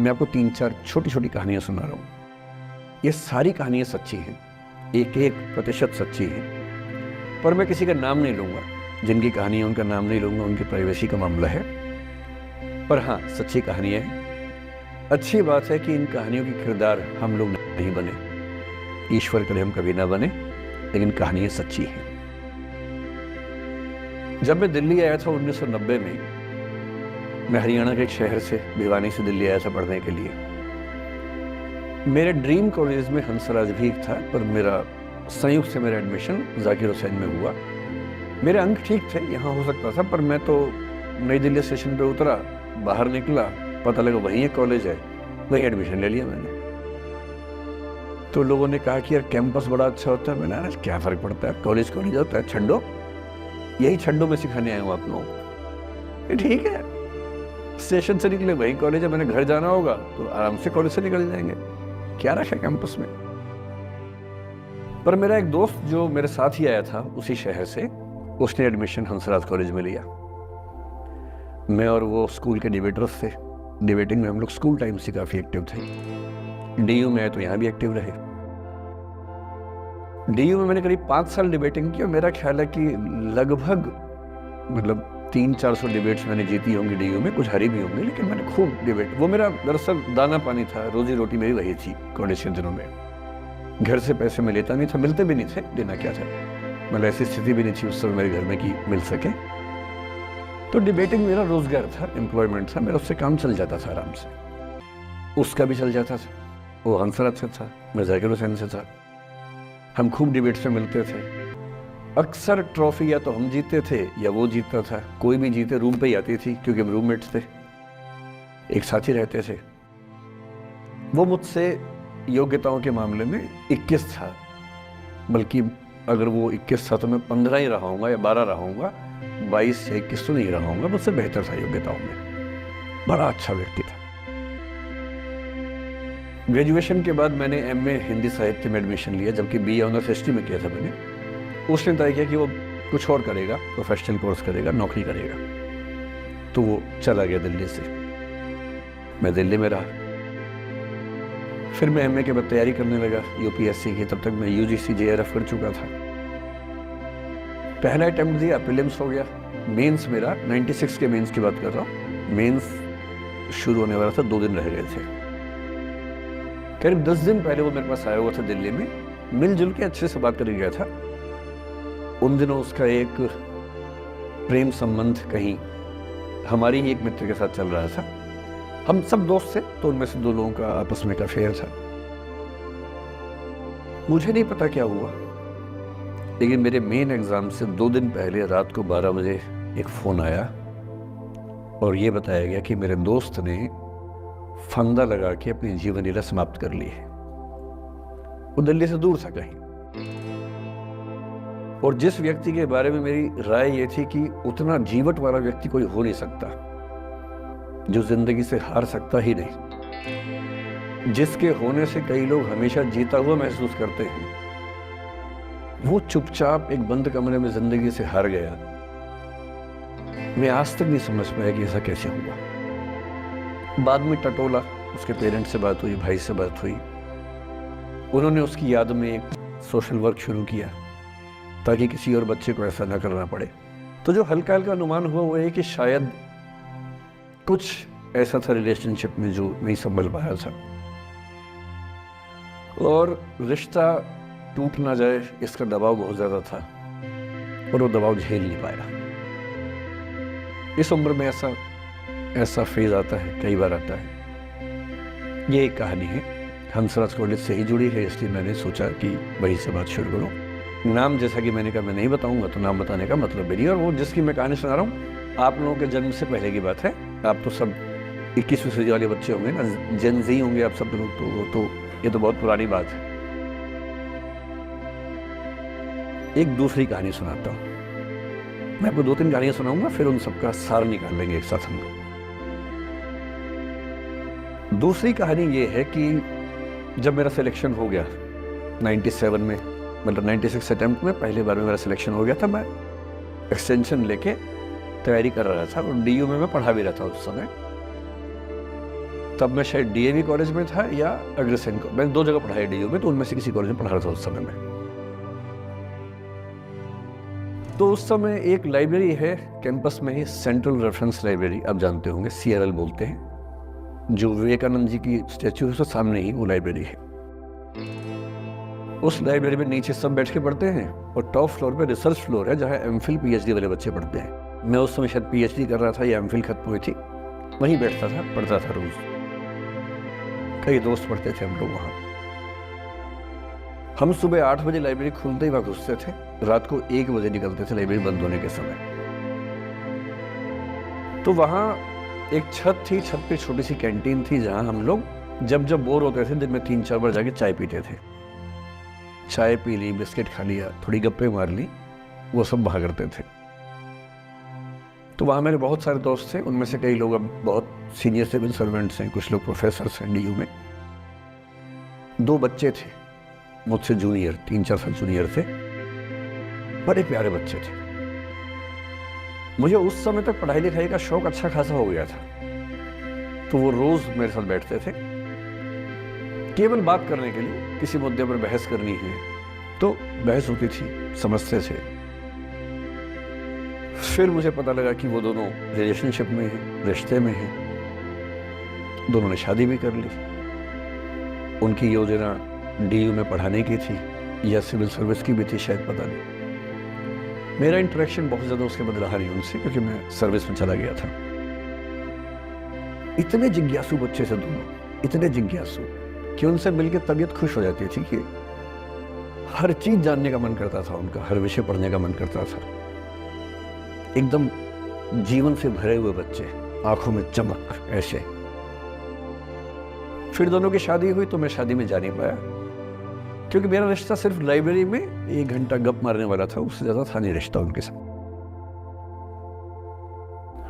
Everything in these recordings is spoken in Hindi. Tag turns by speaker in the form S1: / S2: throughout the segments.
S1: मैं आपको 3-4 छोटी-छोटी कहानियाँ सुना रहा हूँ। ये सारी कहानियाँ सच्ची हैं, 1-1% सच्ची हैं, पर मैं किसी का नाम नहीं लूँगा। जिनकी कहानी है उनका नाम नहीं लूँगा, उनकी प्राइवेसी का मामला है। पर हाँ, सच्ची कहानियाँ हैं। अच्छी बात है कि इन कहानियों के किरदार हम लोग नहीं बने, ईश्वर करे हम कभी ना बने, लेकिन कहानियाँ सच्ची हैं। जब मैं दिल्ली आया था 1990 में, मैं हरियाणा के एक शहर से, भिवानी से दिल्ली आया था पढ़ने के लिए। मेरे ड्रीम कॉलेज में हंसराज भी था, पर मेरा संयुक्त से मेरा एडमिशन जाकिर हुसैन में हुआ। मेरे अंक ठीक थे, यहाँ हो सकता था, पर मैं तो नई दिल्ली स्टेशन पे उतरा, बाहर निकला, पता लगा वहीं एक कॉलेज है, वहीं एडमिशन ले लिया मैंने। तो लोगों ने कहा कि यार कैंपस बड़ा अच्छा होता है। मैंने कहा क्या फ़र्क पड़ता है, कॉलेज कॉलेज होता है, छड्डो, यही छड्डो में सिखाने आया हूँ आप लोगों को। ठीक है, स्टेशन से निकले वहीं कॉलेज है, मैंने घर जाना होगा तो आराम से कॉलेज से निकल जाएंगे, क्या रखा कैंपस में। पर मेरा एक दोस्त जो मेरे साथ ही आया था उसी शहर से, उसने एडमिशन हंसराज कॉलेज में लिया। मैं और वो स्कूल के डिबेटर्स थे। डिबेटिंग में हम लोग स्कूल टाइम से काफ़ी एक्टिव थे। डीयू में आए तो यहाँ भी एक्टिव रहे। डीयू में मैंने करीब 5 साल डिबेटिंग की और मेरा ख्याल है कि लगभग 300-400 डिबेट्स मैंने जीती होंगी डीयू में, कुछ हारी भी होंगी, लेकिन मैंने खूब डिबेट, वो मेरा दरअसल दाना पानी था, रोजी रोटी मेरी वही थी कॉलेज के दिनों में। घर से पैसे मैं लेता नहीं था, मिलते भी नहीं थे, देना क्या था, मतलब ऐसी स्थिति भी नहीं थी उस समय मेरे घर में कि मिल सके। तो डिबेटिंग मेरा रोजगार था, एम्प्लॉयमेंट था, मेरा उससे काम चल जाता था आराम से। उसका भी चल जाता था, वो हंसराज से था, मैं जाकिर हुसैन से था। हम खूब डिबेट्स में मिलते थे। अक्सर ट्रॉफी या तो हम जीतते थे या वो जीतता था, कोई भी जीते रूम पे ही आती थी, क्योंकि हम रूममेट्स थे, एक साथ ही रहते थे। वो मुझसे योग्यताओं के मामले में 21 था, बल्कि अगर वो 21 था तो मैं 15 ही रहा हूँगा या 12 रहा हूँगा, 22 या 21 तो नहीं रहा हूँगा, मुझसे बेहतर था योग्यताओं में। बड़ा अच्छा व्यक्ति था। ग्रेजुएशन के बाद मैंने एमए हिंदी साहित्य में एडमिशन लिया, जबकि बीए ऑनर्स हिस्ट्री में किया था मैंने। उसने तय किया कि वो कुछ और करेगा, प्रोफेशनल कोर्स करेगा, नौकरी करेगा, तो वो चला गया दिल्ली से। मैं दिल्ली में रहा। फिर मैं एमए के बाद तैयारी करने लगा यूपीएससी की। तब तक मैं यूजीसी जेआरएफ कर चुका था। पहला अटेम्प्ट दिया, प्रीलिम्स हो गया। मेंस मेरा 96 के मेंस की बात कर रहा हूँ, मेंस शुरू होने वाला था, 2 दिन रह गए थे। करीब 10 दिन पहले वो मेरे पास आया हुआ था दिल्ली में, मिलजुल के अच्छे से बात करके गया था। उन दिनों उसका एक प्रेम संबंध कहीं हमारी ही एक मित्र के साथ चल रहा था। हम सब दोस्त थे, तो उनमें से 2 लोगों का आपस में का अफेयर था। मुझे नहीं पता क्या हुआ, लेकिन मेरे मेन एग्जाम से 2 दिन पहले रात को 12 बजे एक फोन आया और ये बताया गया कि मेरे दोस्त ने फंदा लगा के अपनी जीवन लीला समाप्त कर ली है। वो दिल्ली से दूर था कहीं, और जिस व्यक्ति के बारे में मेरी राय ये थी कि उतना जीवट वाला व्यक्ति कोई हो नहीं सकता, जो जिंदगी से हार सकता ही नहीं, जिसके होने से कई लोग हमेशा जीता हुआ महसूस करते हैं, वो चुपचाप एक बंद कमरे में जिंदगी से हार गया। मैं आज तक नहीं समझ पाया कि ऐसा कैसे हुआ। बाद में टटोला, उसके पेरेंट्स से बात हुई, भाई से बात हुई, उन्होंने उसकी याद में एक सोशल वर्क शुरू किया ताकि किसी और बच्चे को ऐसा ना करना पड़े। तो जो हल्का हल्का अनुमान हुआ वो है कि शायद कुछ ऐसा था रिलेशनशिप में जो नहीं संभल पाया था, और रिश्ता टूट ना जाए इसका दबाव बहुत ज्यादा था, और वो दबाव झेल नहीं पाया। इस उम्र में ऐसा फेज आता है, कई बार आता है। ये एक कहानी है, हंसराज कॉलेज से ही जुड़ी है, इसलिए मैंने सोचा कि वहीं से बात शुरू करूं। नाम जैसा कि मैंने कहा मैं नहीं बताऊंगा, तो नाम बताने का मतलब भी नहीं। और वो जिसकी मैं कहानी सुना रहा हूँ, आप लोगों के जन्म से पहले की बात है। आप तो सब 21वीं सदी वाले बच्चे होंगे ना, जेन ज़ी होंगे आप सब लोग, तो ये तो बहुत पुरानी बात है। एक दूसरी कहानी सुनाता हूँ। मैं आपको 2-3 कहानियां सुनाऊंगा, फिर उन सबका सार निकाल लेंगे एक साथ हम लोग। दूसरी कहानी ये है कि जब मेरा सिलेक्शन हो गया 97 में, मतलब 96 अटेम्प्ट में पहली बार में मेरा सिलेक्शन हो गया था, मैं एक्सटेंशन लेके तैयारी कर रहा था और डीयू में मैं पढ़ा भी रहा था उस समय। तब मैं शायद डीएवी कॉलेज में था या अग्रसेन को, मैंने 2 जगह पढ़ा है डीयू में, तो उनमें से किसी कॉलेज में पढ़ा रहा था उस समय में। तो उस समय एक लाइब्रेरी है कैंपस में ही, सेंट्रल रेफरेंस लाइब्रेरी, आप जानते होंगे, CRL बोलते हैं, जो विवेकानंद जी की स्टैच्यू है उसके सामने ही वो लाइब्रेरी है। उस लाइब्रेरी में नीचे सब बैठ के पढ़ते हैं और टॉप फ्लोर पे रिसर्च फ्लोर है जहाँ MPhil PhD वाले बच्चे पढ़ते हैं। मैं उस समय शायद PhD कर रहा था या MPhil खत्म हुई थी, वहीं बैठता था, पढ़ता था रोज। कई दोस्त पढ़ते थे हम लोग वहाँ। हम सुबह 8 बजे लाइब्रेरी खुलते ही वहाँ घुसते थे, रात को 1 बजे निकलते थे लाइब्रेरी बंद होने के समय। तो वहाँ एक छत थी, छत पे छोटी सी कैंटीन थी जहाँ हम लोग जब जब बोर होते थे दिन में 3-4 बार जाके चाय पीते थे। चाय पी ली, बिस्किट खा लिया, थोड़ी गप्पे मार ली, वो सब वहाँ करते थे। तो वहाँ मेरे बहुत सारे दोस्त थे, उनमें से कई लोग अब बहुत सीनियर सिविल सर्वेंट्स हैं, कुछ लोग प्रोफेसर हैं डीयू में। 2 बच्चे थे मुझसे जूनियर, 3-4 साल जूनियर थे, बड़े प्यारे बच्चे थे। मुझे उस समय तक पढ़ाई लिखाई का शौक अच्छा खासा हो गया था, तो वो रोज मेरे साथ बैठते थे केवल बात करने के लिए, किसी मुद्दे पर बहस करनी है तो बहस होती थी, समझते थे। फिर मुझे पता लगा कि वो दोनों रिलेशनशिप में हैं, रिश्ते में हैं, दोनों ने शादी भी कर ली। उनकी योजना डीयू में पढ़ाने की थी या सिविल सर्विस की भी थी, शायद पता नहीं। मेरा इंटरेक्शन बहुत ज़्यादा उसके बाद रहा नहीं उनसे, क्योंकि मैं सर्विस में चला गया था। इतने जिज्ञासु बच्चे थे दोनों, इतने जिज्ञासु कि उनसे मिलकर तबीयत खुश हो जाती थी कि हर चीज जानने का मन करता था उनका, हर विषय पढ़ने का मन करता था। एकदम जीवन से भरे हुए बच्चे, आंखों में चमक ऐसे। फिर दोनों की शादी हुई तो मैं शादी में जा नहीं पाया, क्योंकि मेरा रिश्ता सिर्फ लाइब्रेरी में 1 घंटा गप मारने वाला था, उससे ज्यादा था नहीं रिश्ता उनके साथ।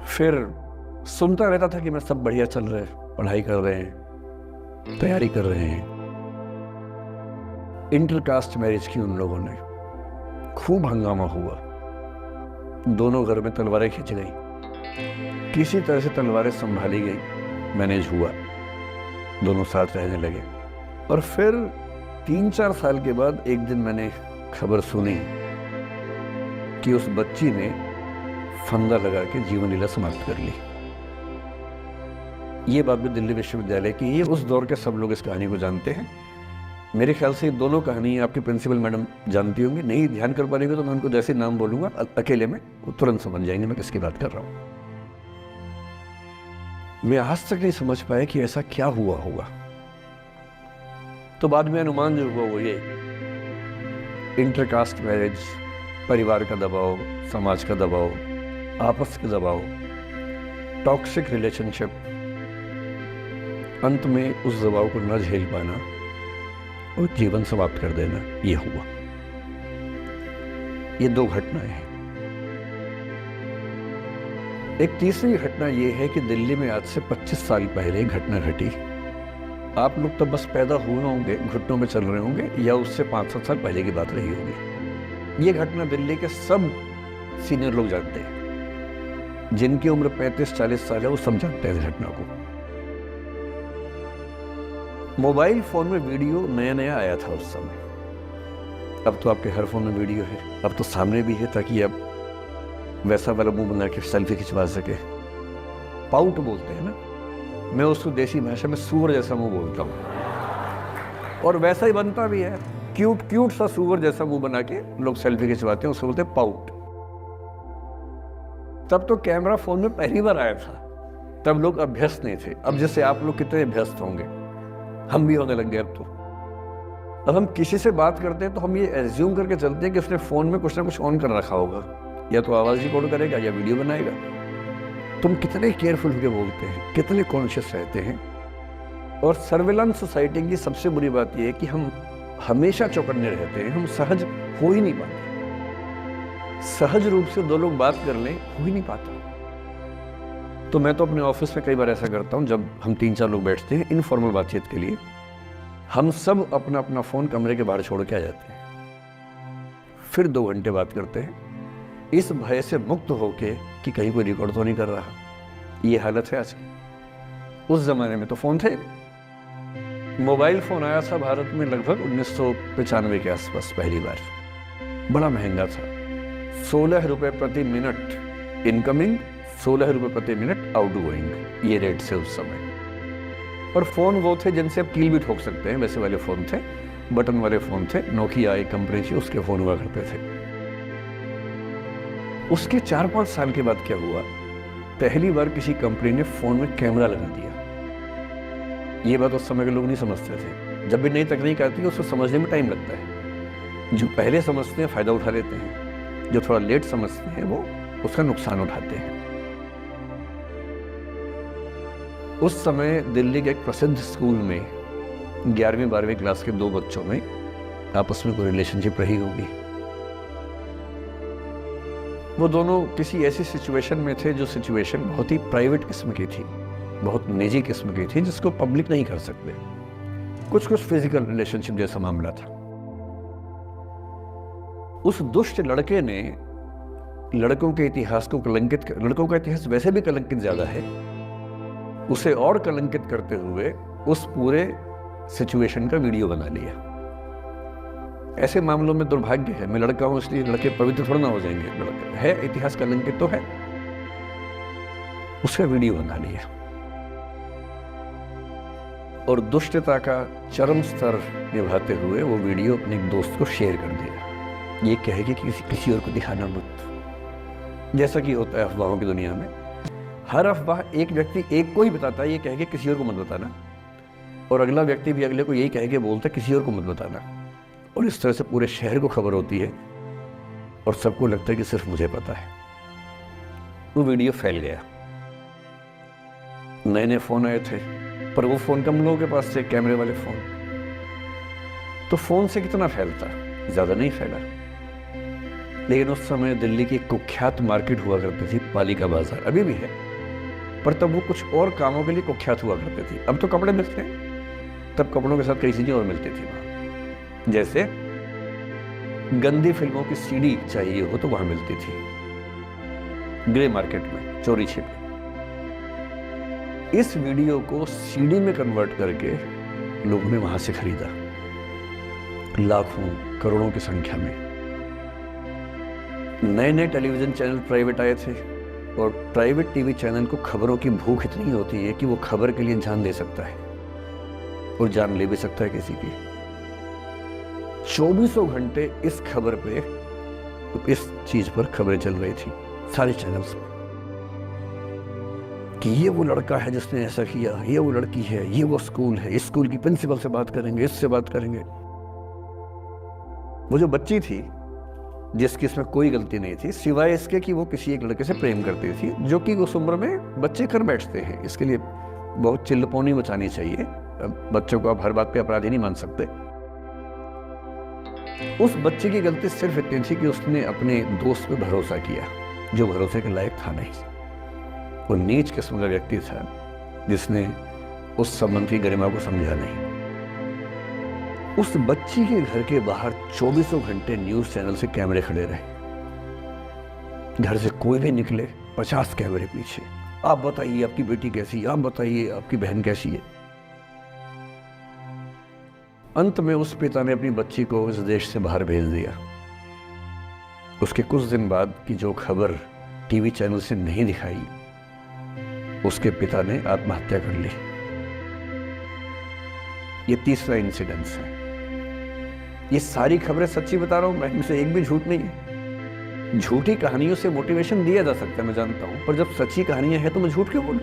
S1: फिर सुनता रहता था कि मैं सब बढ़िया चल रहे, पढ़ाई कर रहे हैं, तैयारी कर रहे हैं। इंटरकास्ट मैरिज की उन लोगों ने, खूब हंगामा हुआ, दोनों घर में तलवारें खींच गई, किसी तरह से तलवारें संभाली गई, मैनेज हुआ, दोनों साथ रहने लगे। और फिर 3-4 साल के बाद एक दिन मैंने खबर सुनी कि उस बच्ची ने फंदा लगा के जीवन लीला समाप्त कर ली। ये बात भी दिल्ली विश्वविद्यालय की, ये उस दौर के सब लोग इस कहानी को जानते हैं। मेरे ख्याल से दोनों कहानी आपके प्रिंसिपल मैडम जानती होंगी, नहीं ध्यान कर पाएंगे तो मैं उनको जैसे नाम बोलूंगा अकेले में वो तुरंत समझ जाएंगे मैं किसकी बात कर रहा हूँ। मैं आज तक नहीं समझ पाया कि ऐसा क्या हुआ होगा। तो बाद में अनुमान जो हुआ वो ये, इंटरकास्ट मैरिज, परिवार का दबाव, समाज का दबाव, आपस के दबाव, टॉक्सिक रिलेशनशिप, अंत में उस दबाव को न झेल पाना और जीवन समाप्त कर देना, ये हुआ। ये 2 घटनाएं हैं। एक तीसरी घटना ये है कि दिल्ली में आज से 25 साल पहले एक घटना घटी। आप लोग तो बस पैदा हुए होंगे, घुटनों में चल रहे होंगे, या उससे 5-7 साल पहले की बात रही होगी। ये घटना दिल्ली के सब सीनियर लोग जानते हैं, जिनकी उम्र 35-40 साल है वो सब जानते हैं इस घटना को। मोबाइल फोन में वीडियो नया नया आया था उस समय। अब तो आपके हर फोन में वीडियो है, अब तो सामने भी है, ताकि आप वैसा वाला मुंह बना के सेल्फी खिंचवा सके। पाउट बोलते हैं ना, मैं उसको देसी भाषा में सूअर जैसा मुंह बोलता हूँ, और वैसा ही बनता भी है, क्यूट क्यूट सा सूअर जैसा मुंह बना के लोग सेल्फी खिंचवाते हैं, उसको बोलते हैं पाउट। तब तो कैमरा फोन में पहली बार आया था, तब लोग अभ्यस्त नहीं थे। अब जैसे आप लोग कितने अभ्यस्त होंगे, हम भी होने लग गए। अब हम किसी से बात करते हैं तो हम ये एज्यूम करके चलते हैं कि उसने फोन में कुछ ना कुछ ऑन कर रखा होगा, या तो आवाज रिकॉर्ड करेगा या वीडियो बनाएगा। तुम कितने केयरफुल होकर बोलते हैं, कितने कॉन्शियस रहते हैं। और सर्विलांस सोसाइटी की सबसे बुरी बात यह है कि हम हमेशा चौकन्ने रहते हैं, हम सहज हो ही नहीं पाते। सहज रूप से 2 लोग बात कर लें, हो ही नहीं पाता। तो मैं तो अपने ऑफिस में कई बार ऐसा करता हूँ, जब हम 3-4 लोग बैठते हैं इनफॉर्मल बातचीत के लिए, हम सब अपना अपना फोन कमरे के बाहर छोड़ के आ जाते हैं, फिर 2 घंटे बात करते हैं, इस भय से मुक्त होके कि कहीं कोई रिकॉर्ड तो नहीं कर रहा। ये हालत है आज की। उस जमाने में तो फोन थे। मोबाइल फोन आया था भारत में लगभग 1995 के आसपास पहली बार। बड़ा महंगा था, 16 रुपए प्रति मिनट इनकमिंग, 16 रुपए प्रति मिनट आउटगोइंग, ये रेट थे उस समय। और फोन वो थे जिनसे आप कील भी ठोक सकते हैं, वैसे वाले फोन थे, बटन वाले फोन थे। नोकिया एक कंपनी थी, उसके फोन हुआ करते थे। उसके 4-5 साल के बाद क्या हुआ, पहली बार किसी कंपनी ने फोन में कैमरा लगा दिया। ये बात उस समय के लोग नहीं समझते थे। जब भी नई तकनीक आती है उसको समझने में टाइम लगता है। जो पहले समझते हैं फायदा उठा लेते हैं, जो थोड़ा लेट समझते हैं वो उसका नुकसान उठाते हैं। उस समय दिल्ली के एक प्रसिद्ध स्कूल में 11वीं-12वीं क्लास के 2 बच्चों में आपस में कोई रिलेशनशिप रही होगी। वो दोनों किसी ऐसी सिचुएशन में थे जो सिचुएशन बहुत ही प्राइवेट किस्म की थी, बहुत निजी किस्म की थी, जिसको पब्लिक नहीं कर सकते। कुछ फिजिकल रिलेशनशिप जैसा मामला था। उस दुष्ट लड़के ने लड़कों के इतिहास को कलंकित कर, लड़कों का इतिहास वैसे भी कलंकित ज्यादा है, उसे और कलंकित करते हुए उस पूरे सिचुएशन का वीडियो बना लिया। ऐसे मामलों में दुर्भाग्य है, मैं लड़का हूं इसलिए लड़के पवित्र थोड़ा ना हो जाएंगे। लड़का है, इतिहास कलंकित तो है, उसका वीडियो बना लिया और दुष्टता का चरम स्तर निभाते हुए वो वीडियो अपने एक दोस्त को शेयर कर दिया। ये कहे कि किसी और को दिखाना मत। जैसा कि होता है अफवाहों की दुनिया में, हर अफवाह एक व्यक्ति एक को ही बताता है, ये कह के किसी और को मत बताना, और अगला व्यक्ति भी अगले को यही कह के बोलता है किसी और को मत बताना। और इस तरह से पूरे शहर को खबर होती है और सबको लगता है कि सिर्फ मुझे पता है। वो वीडियो फैल गया। नए नए फोन आए थे, पर वो फोन कम लोगों के पास थे, कैमरे वाले फोन। तो फोन से कितना फैलता, ज्यादा नहीं फैला। लेकिन उस समय दिल्ली की कुख्यात मार्केट हुआ करती थी, पालिका बाजार, अभी भी है, पर तब वो कुछ और कामों के लिए कुख्यात हुआ करती थी। अब तो कपड़े मिलते हैं, तब कपड़ों के साथ कई चीजें और मिलती थी वहां। जैसे गंदी फिल्मों की सीडी चाहिए हो तो वहां मिलती थी, ग्रे मार्केट में, चोरी छिपे। इस वीडियो को सीडी में कन्वर्ट करके लोगों ने वहां से खरीदा, लाखों करोड़ों की संख्या में। नए नए टेलीविजन चैनल प्राइवेट आए थे, और प्राइवेट टीवी चैनल को खबरों की भूख इतनी होती है कि वो खबर के लिए जान दे सकता है और जान ले भी सकता है किसी की। 24 घंटे इस खबर पे, इस चीज पर खबरें चल रही थी सारे चैनल्स पर, कि ये वो लड़का है जिसने ऐसा किया, ये वो लड़की है, ये वो स्कूल है, इस स्कूल की प्रिंसिपल से बात करेंगे, इससे बात करेंगे। वो जो बच्ची थी जिसकी इसमें कोई गलती नहीं थी, सिवाय इसके कि वो किसी एक लड़के से प्रेम करती थी, जो कि उस उम्र में बच्चे कर बैठते हैं। इसके लिए बहुत चिल्लपौनी मचानी चाहिए। बच्चों को आप हर बात पे अपराधी नहीं मान सकते। उस बच्चे की गलती सिर्फ इतनी थी कि उसने अपने दोस्त पे भरोसा किया, जो भरोसे के लायक था नहीं। वो नीच किस्म का व्यक्ति था जिसने उस संबंध की गरिमा को समझा नहीं। उस बच्ची के घर के बाहर 24 घंटे न्यूज चैनल से कैमरे खड़े रहे। घर से कोई भी निकले 50 कैमरे पीछे। आप बताइए आपकी बेटी कैसी है, आप बताइए आपकी बहन कैसी है। अंत में उस पिता ने अपनी बच्ची को इस देश से बाहर भेज दिया। उसके कुछ दिन बाद की जो खबर टीवी चैनल से नहीं दिखाई, उसके पिता ने आत्महत्या कर ली। ये तीसरा इंसिडेंस है। ये सारी खबरें सच्ची बता रहा हूं मैं, इनमें से एक भी झूठ नहीं है। झूठी कहानियों से मोटिवेशन दिया जा सकता है, मैं जानता हूं, पर जब सच्ची कहानियां हैं तो मैं झूठ क्यों बोलूं?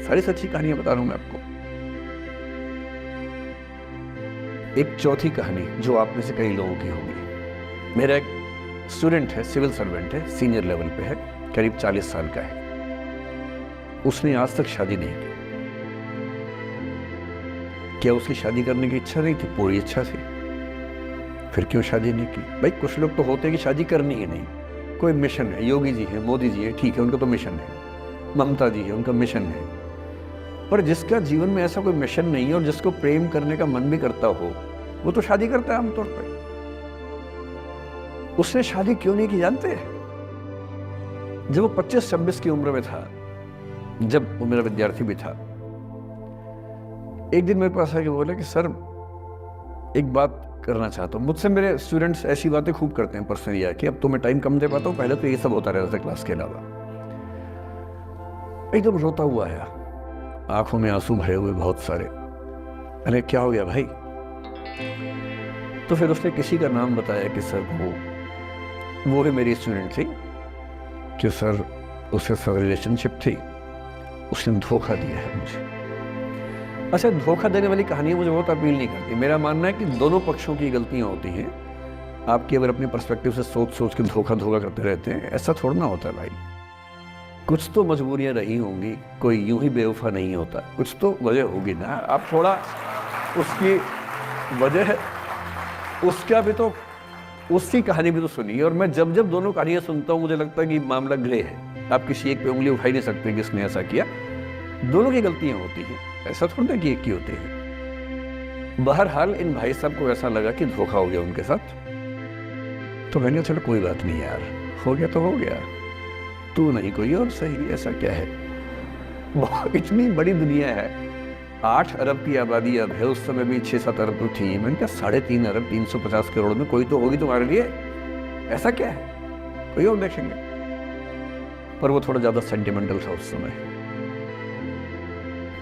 S1: सारी सच्ची कहानियां बता रहा हूं मैं आपको। एक चौथी कहानी जो आप में से कई लोगों की होगी। मेरा एक स्टूडेंट है, सिविल सर्वेंट है, सीनियर लेवल पे है, करीब 40 साल का है। उसने आज तक शादी नहीं की। क्या उसकी शादी करने की इच्छा नहीं थी? पूरी इच्छा थी। फिर क्यों शादी नहीं की? भाई कुछ लोग तो होते हैं कि शादी करनी ही नहीं, कोई मिशन है। योगी जी है, मोदी जी है, ठीक है, उनका तो मिशन है। ममता जी है, उनका मिशन है। पर जिसका जीवन में ऐसा कोई मिशन नहीं है और जिसको प्रेम करने का मन भी करता हो, वो तो शादी करता है आमतौर पर। उसने शादी क्यों नहीं की जानते हैं? जब वो 25-26 की उम्र में था, जब वो मेरा विद्यार्थी भी था, एक दिन मेरे पास आके बोला कि सर एक बात करना चाहता हूँ। मुझसे मेरे स्टूडेंट्स ऐसी बातें खूब करते हैं पर्सनली आके, अब तो मैं टाइम कम दे पाता हूँ, पहले तो ये सब होता रहता था क्लास के अलावा। एकदम रोता हुआ आया, आंखों में आंसू भरे हुए बहुत सारे। अरे क्या हो गया भाई? तो फिर उसने किसी का नाम बताया कि सर वो ही मेरी स्टूडेंट थी, कि सर उसके साथ रिलेशनशिप थी, उसने धोखा दिया है मुझे। अच्छा, धोखा देने वाली कहानी मुझे बहुत अपील नहीं करती। मेरा मानना है कि दोनों पक्षों की गलतियां होती हैं। आपकी अगर अपने पर्सपेक्टिव से सोच के धोखा करते रहते हैं, ऐसा थोड़ा ना होता है भाई। कुछ तो मजबूरियां रही होंगी, कोई यूं ही बेवफा नहीं होता, कुछ तो वजह होगी ना। आप थोड़ा उसकी वजह, उसका भी तो, उसकी कहानी भी तो सुनिए। और मैं जब जब दोनों कहानियां सुनता हूं, मुझे लगता है कि मामला ग्रे है। आप किसी एक पे उंगली उठा ही नहीं सकते कि इसने ऐसा किया। दोनों की गलतियां होती हैं, ऐसा थोड़ा ना कि एक की होती है। बहरहाल इन भाई साहब को ऐसा लगा कि धोखा हो गया उनके साथ। तो मैंने चलो कोई बात नहीं यार, हो गया तो हो गया, तू नहीं कोई और सही, ऐसा क्या है। इतनी बड़ी दुनिया है, 8 अरब की आबादी अब है, उस समय भी 6-7 अरब तो थी। मैंने कहा 3.5 अरब 350 करोड़ में कोई तो होगी तुम्हारे लिए, ऐसा क्या है, कोई और देखेंगे। पर वो थोड़ा ज्यादा सेंटिमेंटल था उस समय।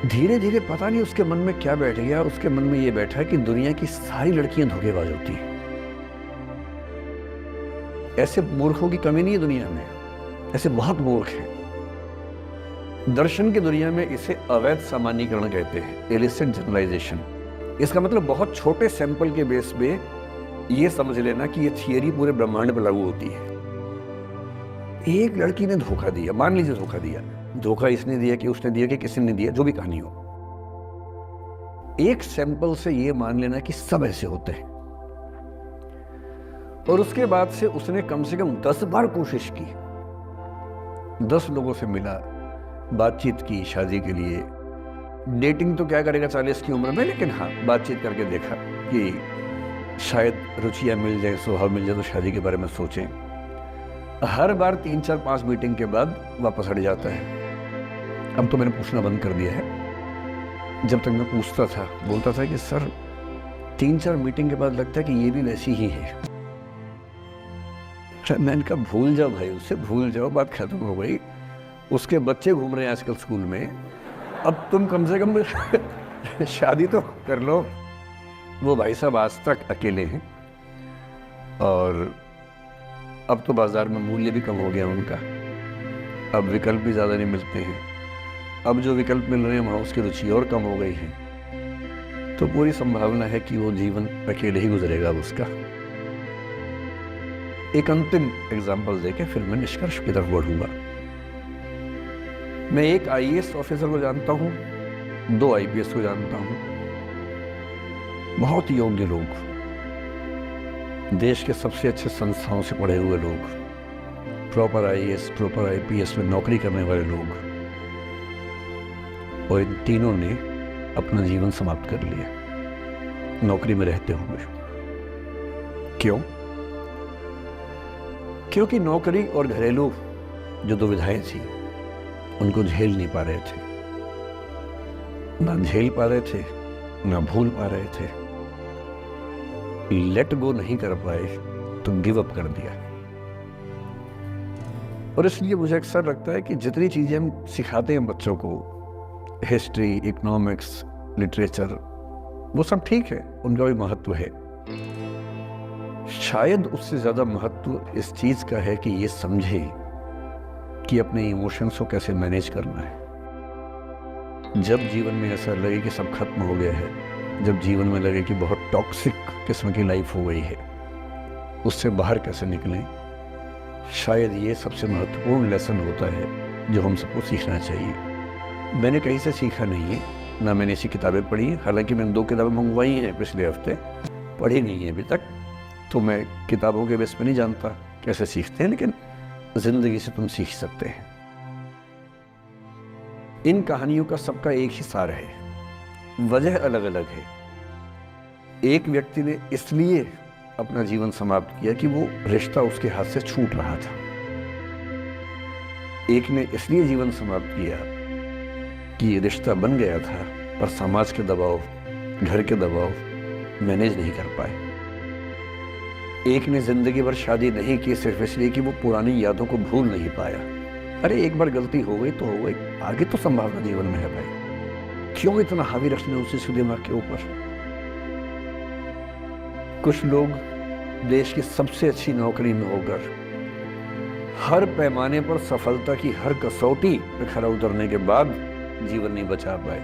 S1: धीरे धीरे पता नहीं उसके मन में क्या बैठ गया, उसके मन में ये बैठा कि दुनिया की सारी लड़कियां धोखेबाज होती हैं। ऐसे मूर्खों की कमी नहीं है दुनिया में, ऐसे बहुत मूर्ख हैं। दर्शन की दुनिया में इसे अवैध सामान्यीकरण कहते हैं, इलिसिट जनरलाइजेशन। इसका मतलब बहुत छोटे सैंपल के बेस पे ये समझ लेना कि ये थियरी पूरे ब्रह्मांड पर लागू होती है। एक लड़की ने धोखा दिया, मान लीजिए धोखा दिया, धोखा इसने दिया कि उसने दिया कि किसी ने दिया, जो भी कहानी हो, एक सैंपल से ये मान लेना कि सब ऐसे होते हैं। और उसके बाद से उसने कम से कम 10 बार कोशिश की, 10 लोगों से मिला, बातचीत की शादी के लिए। डेटिंग तो क्या करेगा 40 की उम्र में, लेकिन हाँ बातचीत करके देखा कि शायद रुचियां मिल जाए, स्वभाव मिल जाए, तो शादी के बारे में सोचें। हर बार 3-4-5 मीटिंग के बाद वापस हट जाता है। अब तो मैंने पूछना बंद कर दिया है। जब तक मैं पूछता था, बोलता था कि सर 3-4 मीटिंग के बाद लगता है कि ये भी वैसी ही है। मैंने कहा भूल जाओ भाई, उससे भूल जाओ, बात खत्म हो गई। उसके बच्चे घूम रहे हैं आजकल स्कूल में, अब तुम कम से कम शादी तो कर लो। वो भाई साहब आज तक अकेले हैं, और अब तो बाजार में मूल्य भी कम हो गया उनका, अब विकल्प भी ज़्यादा नहीं मिलते हैं। अब जो विकल्प मिल रहे हैं वहाँ उसकी रुचि और कम हो गई है। तो पूरी संभावना है कि वो जीवन अकेले ही गुजरेगा उसका। एक अंतिम एग्जाम्पल देके फिर मैं निष्कर्ष की तरफ बढ़ूंगा। मैं एक IAS ऑफिसर को जानता हूँ, 2 IPS को जानता हूँ, बहुत योग्य लोग, देश के सबसे अच्छे संस्थाओं से पढ़े हुए लोग, प्रॉपर IAS प्रॉपर IPS में नौकरी करने वाले लोग, और इन तीनों ने अपना जीवन समाप्त कर लिया नौकरी में रहते हुए। क्यों? क्योंकि नौकरी और घरेलू जो दुविधाएं थी उनको झेल नहीं पा रहे थे, ना झेल पा रहे थे, ना भूल पा रहे थे, लेट गो नहीं कर पाए, तो गिव अप कर दिया। और इसलिए मुझे अक्सर लगता है कि जितनी चीजें हम सिखाते हैं बच्चों को, हिस्ट्री, इकोनॉमिक्स, लिटरेचर, वो सब ठीक है, उनका भी महत्व है। शायद उससे ज्यादा महत्व इस चीज का है कि ये समझे कि अपने इमोशंस को कैसे मैनेज करना है। जब जीवन में ऐसा लगे कि सब खत्म हो गया है, जब जीवन में लगे कि बहुत टॉक्सिक किस्म की लाइफ हो गई है, उससे बाहर कैसे निकलें, शायद ये सबसे महत्वपूर्ण लेसन होता है जो हम सबको सीखना चाहिए। मैंने कहीं से सीखा नहीं है, ना मैंने ऐसी किताबें पढ़ी हैं, हालांकि मैंने 2 किताबें मंगवाई हैं पिछले हफ्ते, पढ़ी नहीं है अभी तक, तो मैं किताबों के बेस पे नहीं जानता कैसे सीखते हैं, लेकिन जिंदगी से तुम सीख सकते हैं। इन कहानियों का सबका एक ही सार है, वजह अलग अलग है। एक व्यक्ति ने इसलिए अपना जीवन समाप्त किया कि वो रिश्ता उसके हाथ से छूट रहा था, एक ने इसलिए जीवन समाप्त किया कि रिश्ता बन गया था पर समाज के दबाव, घर के दबाव मैनेज नहीं कर पाए। एक ने जिंदगी भर शादी नहीं की सिर्फ इसलिए कि वो पुरानी यादों को भूल नहीं पाया। अरे एक बार गलती हो गई तो हो गई, आगे तो संभावना जीवन में है भाई, क्यों इतना हावी रखना उसी दिमाग के ऊपर। कुछ लोग देश की सबसे अच्छी नौकरी में होकर हर पैमाने पर सफलता की हर कसौटी पे खरा उतरने के बाद जीवन नहीं बचा पाए,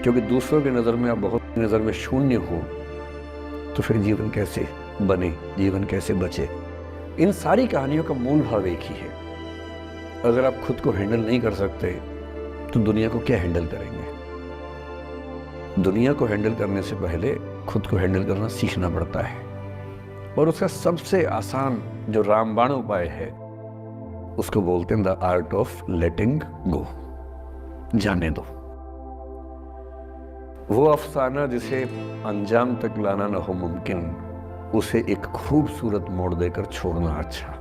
S1: क्योंकि दूसरों की नजर में आप बहुत नजर में शून्य हो तो फिर जीवन कैसे बने, जीवन कैसे बचे। इन सारी कहानियों का मूल भाव एक ही है, अगर आप खुद को हैंडल नहीं कर सकते तो दुनिया को क्या हैंडल करेंगे। दुनिया को हैंडल करने से पहले खुद को हैंडल करना सीखना पड़ता है, और उसका सबसे आसान जो रामबाण उपाय है उसको बोलते हैं द आर्ट ऑफ लेटिंग गो, जाने दो। वो अफसाना जिसे अंजाम तक लाना न हो मुमकिन, उसे एक खूबसूरत मोड़ देकर छोड़ना अच्छा।